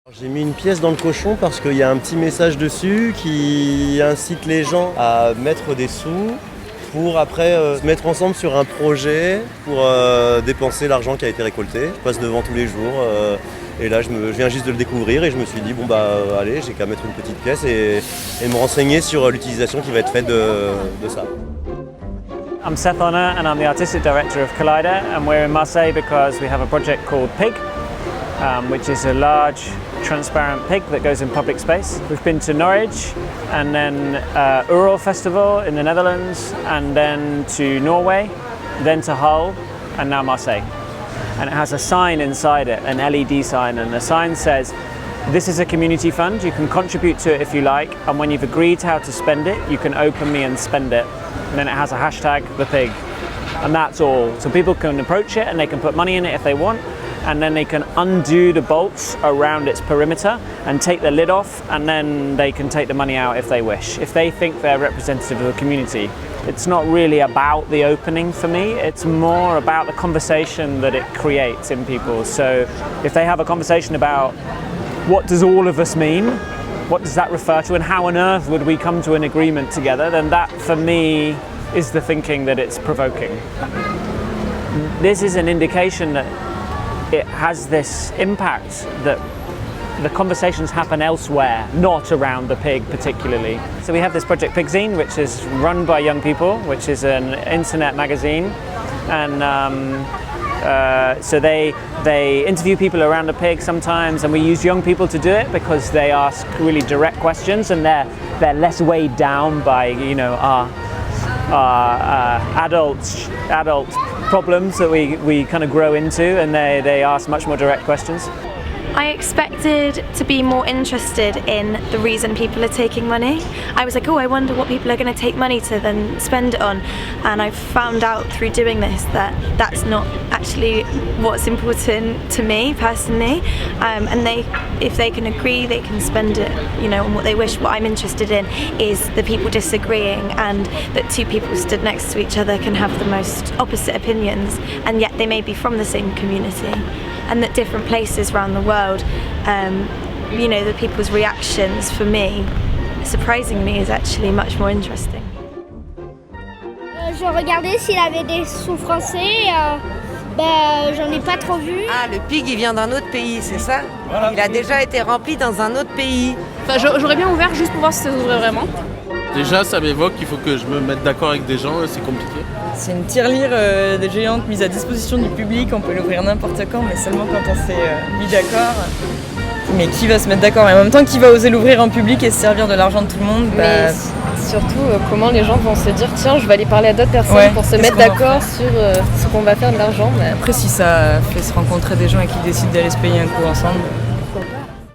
J'ai mis une pièce dans le cochon parce qu'il y a un petit message dessus qui incite les gens à mettre des sous pour après se mettre ensemble sur un projet pour dépenser l'argent qui a été récolté. Je passe devant tous les jours et là je viens juste de le découvrir et je me suis dit bon bah allez, j'ai qu'à mettre une petite pièce et me renseigner sur l'utilisation qui va être faite de ça. I'm Seth Honor and I'm the Artistic Director of Collider, and we're in Marseille because we have a project called Pig, which is a large transparent pig that goes in public space. We've been to Norwich and then Ural Festival in the Netherlands and then to Norway, then to Hull and now Marseille. And it has a sign inside it, an LED sign, and the sign says this is a community fund, you can contribute to it if you like, and when you've agreed how to spend it, you can open me and spend it. And then it has a hashtag, the pig. And that's all. So people can approach it and they can put money in it if they want, and then they can undo the bolts around its perimeter and take the lid off, and then they can take the money out if they wish, if they think they're representative of the community. It's not really about the opening for me, it's more about the conversation that it creates in people. So if they have a conversation about what does all of us mean, what does that refer to, and how on earth would we come to an agreement together, then that for me is the thinking that it's provoking. This is an indication that it has this impact that the conversations happen elsewhere, not around the pig particularly. So we have this project Pigzine, which is run by young people, which is an internet magazine, and so they interview people around the pig sometimes, and we use young people to do it because they ask really direct questions and they're less weighed down by our adult problems that we kind of grow into, and they ask much more direct questions. I expected to be more interested in the reason people are taking money. I was like, oh, I wonder what people are going to take money to then spend it on, and I found out through doing this that that's not actually what's important to me personally, and if they can agree, they can spend it on what they wish. What I'm interested in is the people disagreeing, and that two people stood next to each other can have the most opposite opinions, and yet they may be from the same community, and that different places around the world, the people's reactions, for me, surprisingly, is actually much more interesting. Je regardais s'il avait des sous français, j'en ai pas trop vu. Ah, le pig, il vient d'un autre pays, c'est ça? Voilà. Il a déjà été rempli dans un autre pays. Enfin, j'aurais bien ouvert juste pour voir si ça s'ouvrait vraiment. Déjà, ça m'évoque qu'il faut que je me mette d'accord avec des gens, c'est compliqué. C'est une tirelire des géantes mise à disposition du public, on peut l'ouvrir n'importe quand, mais seulement quand on s'est mis d'accord. Mais qui va se mettre d'accord? Et en même temps, qui va oser l'ouvrir en public et se servir de l'argent de tout le monde? Mais surtout, comment les gens vont se dire tiens, je vais aller parler à d'autres personnes pour se mettre d'accord sur ce qu'on va faire de l'argent. Après, si ça fait se rencontrer des gens et qui décident d'aller se payer un coup ensemble.